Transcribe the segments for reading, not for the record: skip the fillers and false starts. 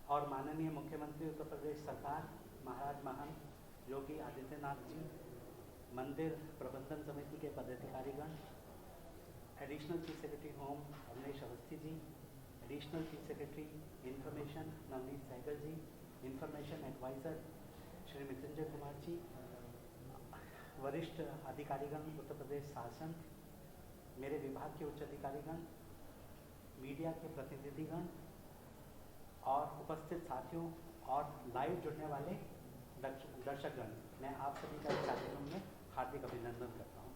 और माननीय मुख्यमंत्री उत्तर प्रदेश सरकार महाराज महंत योगी आदित्यनाथ जी, मंदिर प्रबंधन समिति के पदाधिकारीगण, additional chief secretary home Avnish Awasthi ji, additional chief secretary information Navneet Sehgal ji, information adviser Shri Mrityunjay Kumar ji, वरिष्ठ अधिकारीगण उत्तर प्रदेश शासन, मेरे विभाग के उच्च अधिकारीगण, मीडिया के प्रतिनिधिगण और उपस्थित साथियों और लाइव जुड़ने वाले दर्शकगण, मैं आप सभी का इस कार्यक्रम में हार्दिक अभिनंदन करता हूं।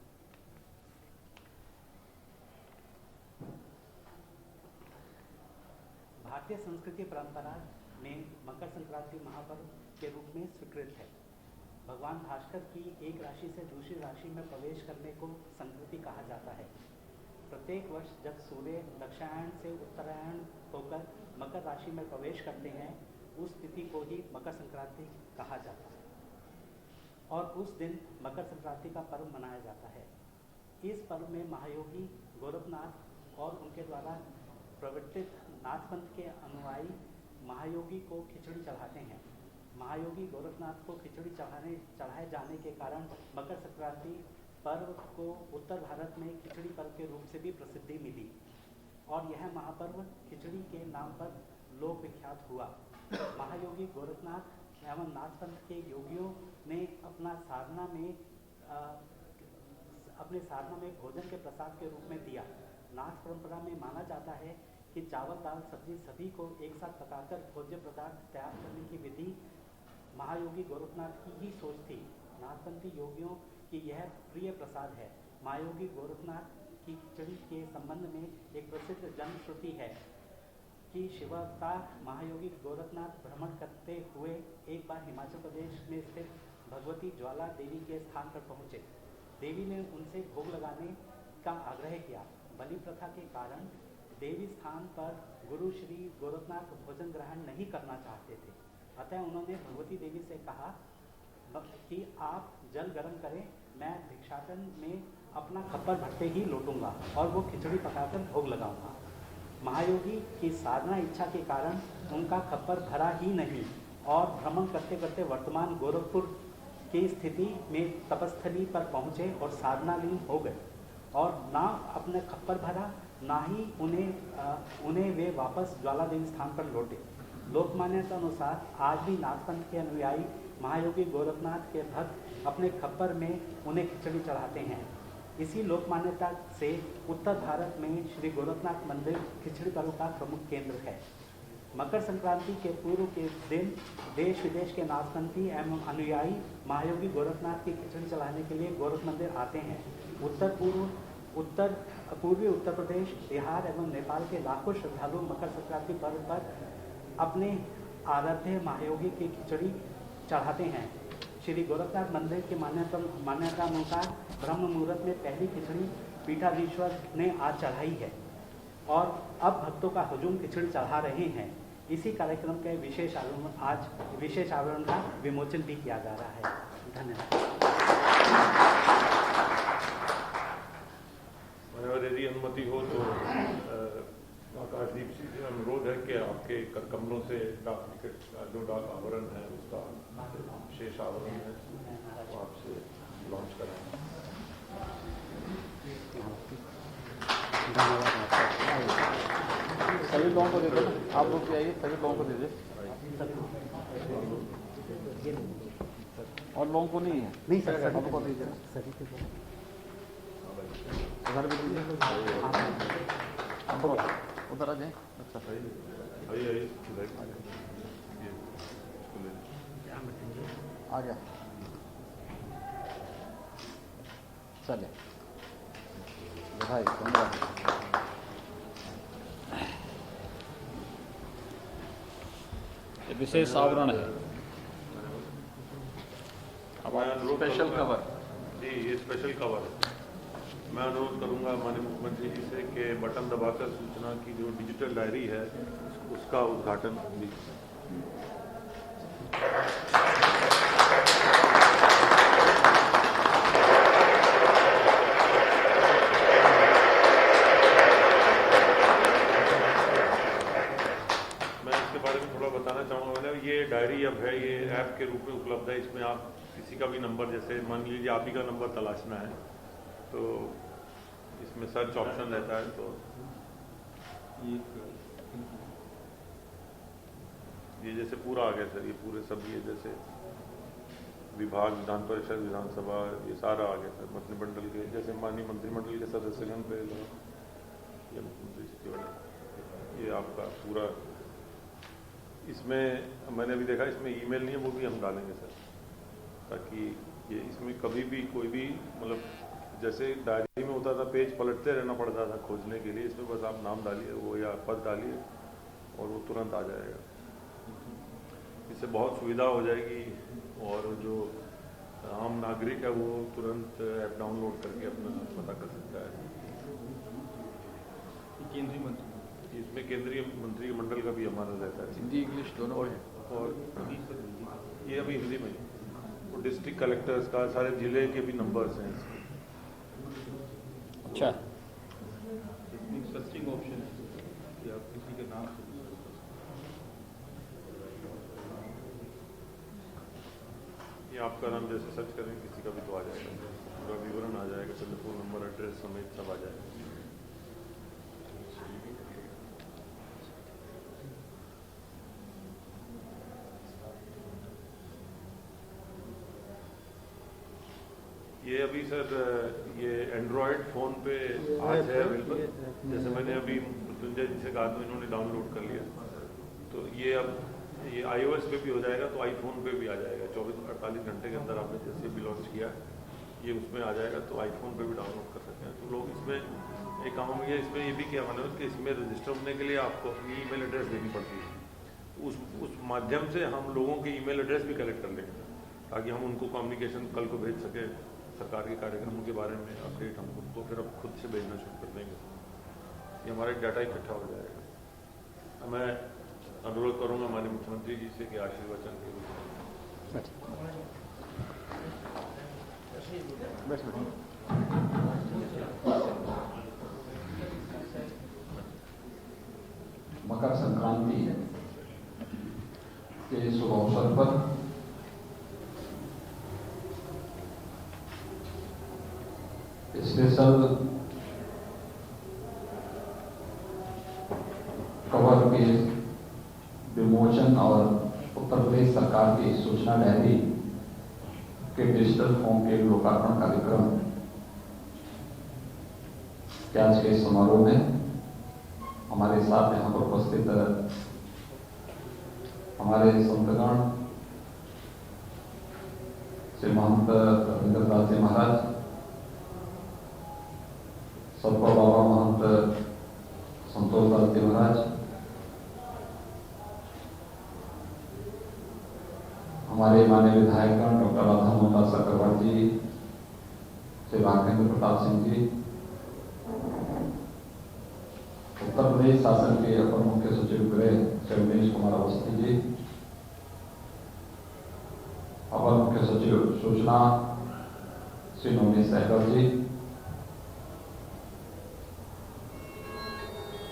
भारतीय संस्कृति परंपरा में मकर संक्रांति महापर्व के रूप में स्वीकृत है। भगवान भास्कर की एक राशि से दूसरी राशि में प्रवेश करने को संक्रांति कहा जाता है। प्रत्येक वर्ष जब सूर्य दक्षिणायन से उत्तरायण होकर मकर राशि में प्रवेश करते हैं, उस तिथि को ही मकर संक्रांति कहा जाता है और उस दिन मकर संक्रांति का पर्व मनाया जाता है। इस पर्व में महायोगी गोरखनाथ और उनके द्वारा प्रवर्तित नाथपंथ के अनुयायी महायोगी को खिचड़ी चढ़ाते हैं। महायोगी गोरखनाथ को खिचड़ी चढ़ाए जाने के कारण मकर संक्रांति पर्व को उत्तर भारत में खिचड़ी पर्व के रूप से भी प्रसिद्धि मिली और यह महापर्व खिचड़ी के नाम पर लोक विख्यात हुआ। महायोगी गोरखनाथ एवं नाथपंथ के योगियों ने अपने साधना में भोजन के प्रसाद के रूप में दिया। नाथ परंपरा में माना जाता है कि चावल दाल सब्जी सभी को एक साथ पकाकर भोज्य पदार्थ तैयार करने की विधि महायोगी गोरखनाथ की ही सोच थी। नाथपंथी योगियों की यह प्रिय प्रसाद है। महायोगी गोरखनाथ की खिचड़ी के संबंध में एक प्रसिद्ध जनश्रुति है कि शिवावतार महायोगी गोरखनाथ भ्रमण करते हुए एक बार हिमाचल प्रदेश में स्थित भगवती ज्वाला देवी के स्थान पर पहुँचे। देवी ने उनसे भोग लगाने का आग्रह किया। बलि प्रथा के कारण देवी स्थान पर गुरु श्री गोरखनाथ भोजन ग्रहण नहीं करना चाहते थे, अतः उन्होंने भगवती देवी से कहा कि आप जल गर्म करें, मैं भिक्षाटन में अपना खप्पर भरते ही लौटूंगा और वो खिचड़ी पकाकर भोग लगाऊंगा। महायोगी की साधना इच्छा के कारण उनका खप्पर भरा ही नहीं और भ्रमण करते करते वर्तमान गोरखपुर की स्थिति में तपस्थली पर पहुँचे और साधनालीन हो गए और ना अपने खप्पर भरा ना ही उन्हें वे वापस ज्वाला देवी स्थान पर लौटे। लोकमान्यता अनुसार आज भी नाथपंथ के अनुयायी महायोगी गोरखनाथ के भक्त अपने खप्पर में उन्हें खिचड़ी चढ़ाते हैं। इसी लोकमान्यता से उत्तर भारत में श्री गोरखनाथ मंदिर खिचड़ी पर्व का प्रमुख केंद्र है। मकर संक्रांति के पूर्व के दिन देश विदेश के नाथपंथी एवं अनुयायी महायोगी गोरखनाथ की खिचड़ी चढ़ाने के लिए गोरख मंदिर आते हैं। पूर्वी उत्तर प्रदेश, बिहार एवं नेपाल के लाखों श्रद्धालु मकर संक्रांति पर्व पर अपने आराध्य महायोगी की खिचड़ी चढ़ाते हैं। श्री गोरखनाथ मंदिर की मान्यता अनुसार ब्रह्म मुहूर्त में पहली खिचड़ी पीठाधीश्वर ने आज चढ़ाई है और अब भक्तों का हुजूम खिचड़ी चढ़ा रहे हैं। इसी कार्यक्रम के विशेष आवरण का विमोचन भी किया जा रहा है। धन्यवाद। यदि अनुमति हो तो आकाशदीप जी से अनुरोध है कि आपके कर कमलों से जो डाक आवरण है उसका शेष आवरण है वो आपसे लॉन्च कराएं। सभी लोगों को दे दो, आप लोग भी आइए, सभी लोगों को दे दे। और लोगों को नहीं है? नहीं सर, सभी को दीजिए। उधर भी दीजिए, उधर आ जाए। अच्छा आ गया, चले भाई। ये विशेष आवरण है। अब स्पेशल कवर जी, ये स्पेशल कवर है। मैं अनुरोध करूंगा माननीय मुख्यमंत्री जी से कि बटन दबाकर सूचना की जो डिजिटल डायरी है उसका उद्घाटन भी। डायरी अब है, ये ऐप के रूप में उपलब्ध है। इसमें आप किसी का भी नंबर, जैसे मान लीजिए आप ही का नंबर तलाशना है तो इसमें सर्च ऑप्शन रहता है, तो ये जैसे पूरा आ गया सर, ये पूरे सब ये जैसे विभाग, विधान परिषद, विधानसभा, ये सारा आ गया सर। मंत्रिमंडल के जैसे माननीय मंत्रिमंडल के सदस्यगण पे ये आपका पूरा, इसमें मैंने अभी देखा इसमें ईमेल नहीं है, वो भी हम डालेंगे सर, ताकि ये इसमें कभी भी कोई भी मतलब जैसे डायरी में होता था पेज पलटते रहना पड़ता था खोजने के लिए, इसमें बस आप नाम डालिए वो या पद डालिए और वो तुरंत आ जाएगा। इससे बहुत सुविधा हो जाएगी और जो आम नागरिक है वो तुरंत ऐप डाउनलोड करके अपना पता कर सकता है। केंद्रीय मंत्री, इसमें केंद्रीय मंत्री मंडल का भी हमारा रहता है, हिंदी इंग्लिश दोनों है। और ये अभी हिंदी में, वो डिस्ट्रिक्ट कलेक्टर्स का सारे जिले के भी नंबर्स हैं इसमें। अच्छा, एक सर्चिंग ऑप्शन है कि आप किसी के नाम से ये आपका नाम जैसे सर्च करेंगे किसी का भी तो आ जाएगा, पूरा विवरण आ जाएगा, टेलीफोन नंबर, एड्रेस समेत सब आ जाएगा। ये अभी सर ये एंड्रॉयड फ़ोन पे आज है अवेलेबल। जैसे मैंने अभी मृत्युंजय जी से कहा तो इन्होंने डाउनलोड कर लिया, तो ये अब ये iOS पे भी हो जाएगा, तो आईफोन पे भी आ जाएगा। 24-48 घंटे के अंदर आपने जैसे भी लॉन्च किया ये उसमें आ जाएगा, तो आईफोन पे भी डाउनलोड कर सकते हैं। तो लोग इसमें एक काम है, इसमें ये भी क्या माना कि इसमें रजिस्टर होने के लिए आपको अपनी ईमेल एड्रेस देनी पड़ती है। उस माध्यम से हम लोगों के ईमेल एड्रेस भी कलेक्ट कर लेंगे ताकि हम उनको कम्युनिकेशन कल को भेज सके, सरकार के कार्यक्रमों के बारे में अपडेट हम उनको फिर अब खुद से भेजना शुरू कर देंगे। ये हमारा डाटा इकट्ठा हो जाएगा। मैं अनुरोध करूंगा माननीय मुख्यमंत्री जी से कि आशीर्वचन के मकर संक्रांति के शुभ अवसर पर स्पेशल कवर पेज विमोचन और उत्तर प्रदेश सरकार की सूचना डायरी के डिजिटल फॉर्म के लोकार्पण कार्यक्रम के आज के समारोह में हमारे साथ यहाँ पर उपस्थित हमारे संतगण श्री महंत रविंद्र दास जी महाराज, सतपुर बाबा महंत संतोष दास जी महाराज, हमारे माननीय विधायकगण डॉक्टर राधा मोहन चक्रवर्ती जी, श्री भागेंद्र प्रताप सिंह जी, उत्तर प्रदेश शासन के अपर मुख्य सचिव गृह श्री उमेश कुमार अवस्थी जी, अपर मुख्य सचिव सूचना श्री नवनीत सहगल जी,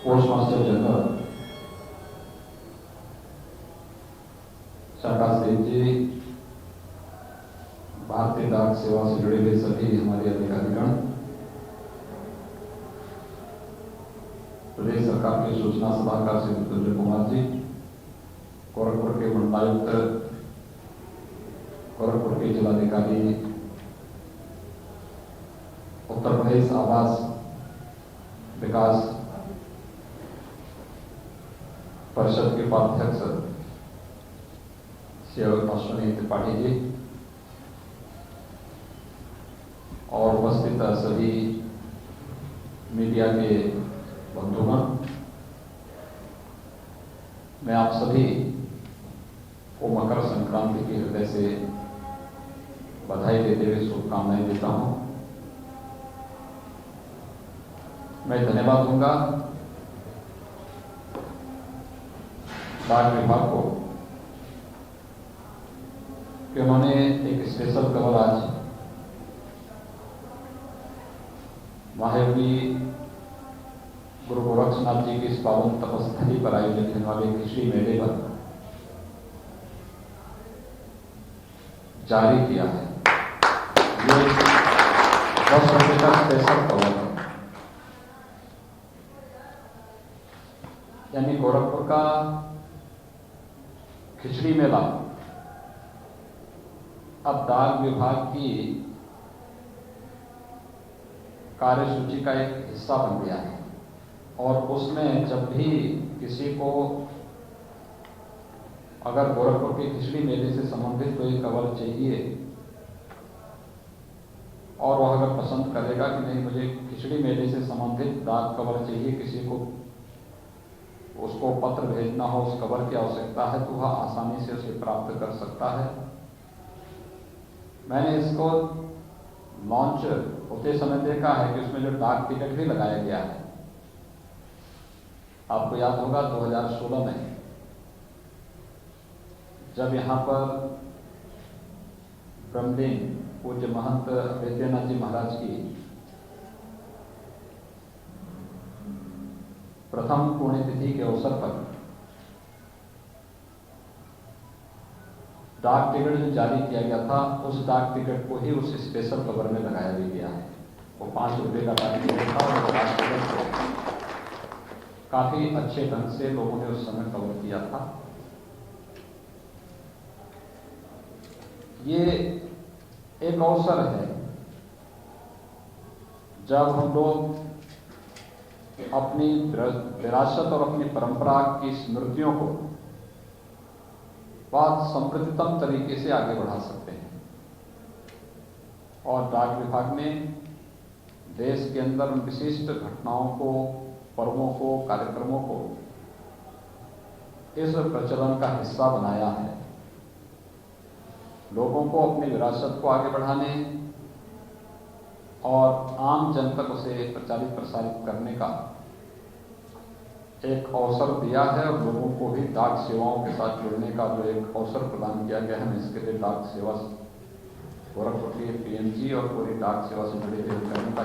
पोस्ट मास्टर जनरल शाखा सेठ जी, भारतीय डाक सेवा से जुड़े हुए सभी हमारे अधिकारीगण, प्रदेश सरकार के सूचना सलाहकार श्री मृत्युंजय कुमार जी, गोरखपुर के मंडलायुक्त, गोरखपुर के जिलाधिकारी, उत्तर प्रदेश आवास विकास परिषद के उपाध्यक्ष श्री अश्विनी त्रिपाठी जी और उपस्थित सभी मीडिया के बंधुगण, मैं आप सभी को मकर संक्रांति की हृदय से बधाई देते हुए शुभकामनाएं देता हूं। मैं धन्यवाद दूंगा डाक विभाग को कि उन्होंने एक स्पेशल कवर आज महायोगी गुरु गोरक्षनाथ जी की इस पावन तपस्थली पर आयोजित होने वाले कृषि मेले पर जारी किया है। ये 10 रुपये का स्पेशल कवर है। यानी गोरखपुर का खिचड़ी मेला अब डाक विभाग की कार्यसूची का एक हिस्सा बन गया है और उसमें जब भी किसी को अगर गोरखपुर के खिचड़ी मेले से संबंधित कोई कवर चाहिए और वह अगर पसंद करेगा कि नहीं मुझे खिचड़ी मेले से संबंधित डाक कवर चाहिए, किसी को उसको पत्र भेजना हो, उस कवर की आवश्यकता है, तो वह आसानी से उसे प्राप्त कर सकता है। मैंने इसको लॉन्च होते समय देखा है कि उसमें जो डाक टिकट भी लगाया गया है। आपको याद होगा 2016 में जब यहाँ पर ब्रह्मलीन पूज्य महंत वैद्यनाथ जी महाराज की प्रथम पुण्यतिथि के अवसर पर डाक टिकट जो जारी किया गया था, उस डाक टिकट को ही उस स्पेशल कवर में लगाया भी गया है। वो 5 रुपये का डाक टिकट था और डाक टिकट को काफी अच्छे ढंग से लोगों ने उस समय कवर किया था। ये एक अवसर है जब हम लोग अपनी विरासत और अपनी परंपरा की स्मृतियों को बहुत समृद्धतम तरीके से आगे बढ़ा सकते हैं। और डाक विभाग ने देश के अंदर उन विशिष्ट घटनाओं को, पर्वों को, कार्यक्रमों को इस प्रचलन का हिस्सा बनाया है। लोगों को अपनी विरासत को आगे बढ़ाने और आम जन तक उसे प्रचारित प्रसारित करने का एक अवसर दिया है और लोगों को भी डाक सेवाओं के साथ जुड़ने का जो एक अवसर प्रदान किया गया है। मैं इसके लिए डाक सेवा गोरखपुर के पीएमजी और पूरी डाक सेवा से जुड़े हुए करने का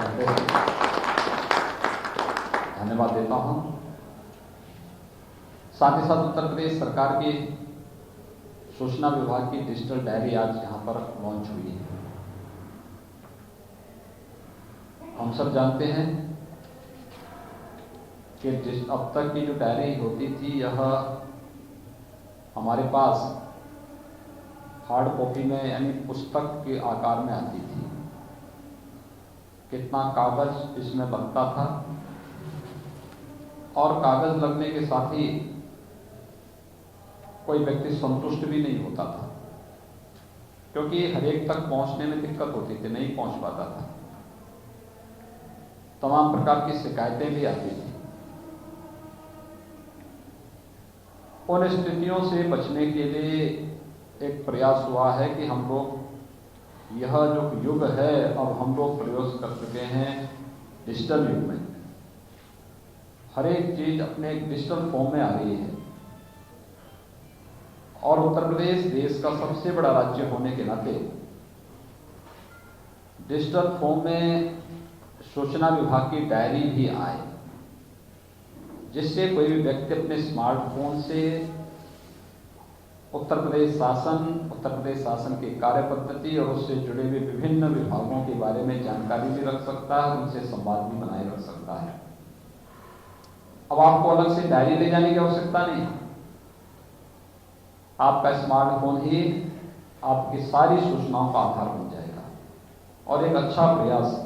धन्यवाद देता हूं। साथ ही साथ उत्तर प्रदेश सरकार की सूचना विभाग की डिजिटल डायरी आज यहां पर लॉन्च हुई है। हम सब जानते हैं कि अब तक की जो डायरी होती थी यह हमारे पास हार्ड कॉपी में यानी पुस्तक के आकार में आती थी। कितना कागज इसमें लगता था और कागज लगने के साथ ही कोई व्यक्ति संतुष्ट भी नहीं होता था, क्योंकि हर एक तक पहुंचने में दिक्कत होती थी, नहीं पहुंच पाता था। तमाम प्रकार की शिकायतें भी आती थी। उन स्थितियों से बचने के लिए एक प्रयास हुआ है कि हम लोग यह जो युग है अब हम लोग प्रयोग कर चुके हैं डिजिटल युग में। हर एक चीज अपने एक डिजिटल फॉर्म में आ रही है और उत्तर प्रदेश देश का सबसे बड़ा राज्य होने के नाते डिजिटल फॉर्म में सूचना विभाग की डायरी भी आए, जिससे कोई भी व्यक्ति अपने स्मार्टफोन से उत्तर प्रदेश शासन की कार्य पद्धति और उससे जुड़े हुए विभिन्न विभागों के बारे में जानकारी भी रख सकता है, उनसे संवाद भी बनाए रख सकता है। अब आपको अलग से डायरी ले जाने की आवश्यकता नहीं। आपका स्मार्टफोन ही आपकी सारी सूचनाओं का आधार बन जाएगा और एक अच्छा प्रयास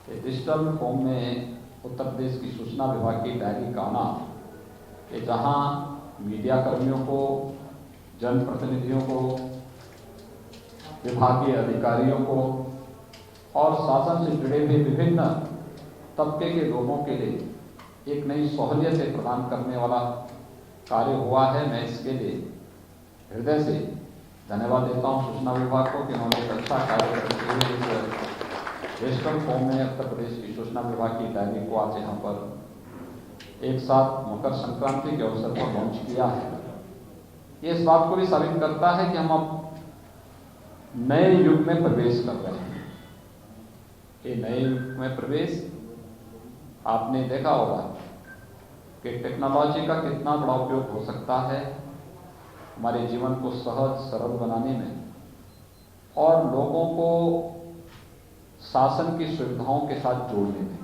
डिजिटल फॉर्म में उत्तर प्रदेश की सूचना विभाग की डायरी का आना, कि जहां मीडिया कर्मियों को, जनप्रतिनिधियों को, विभागीय अधिकारियों को और शासन से जुड़े हुए विभिन्न तबके के लोगों के लिए एक नई सहूलियत प्रदान करने वाला कार्य हुआ है। मैं इसके लिए हृदय से धन्यवाद देता हूं सूचना विभाग को कि उन्होंने एक अच्छा कार्य करते हुए डिजिटल फॉर्म में उत्तर प्रदेश की सूचना विभाग की डायरी को आज यहाँ पर एक साथ मकर संक्रांति के अवसर पर लॉन्च किया है। ये इस बात को भी साबित करता है कि हम अब नए युग में प्रवेश कर रहे हैं। ये नए युग में प्रवेश आपने देखा होगा कि टेक्नोलॉजी का कितना बड़ा उपयोग हो सकता है हमारे जीवन को सहज सरल बनाने में। और लोगों को शासन की सुविधाओं के साथ जोड़ने में।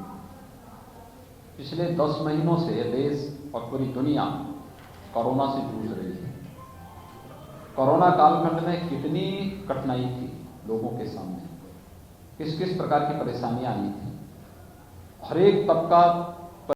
पिछले 10 महीनों से देश और पूरी दुनिया कोरोना से जूझ रही है। कोरोना कालखंड में कितनी कठिनाई थी लोगों के सामने, किस किस प्रकार की परेशानियां आई थी। हर एक तबका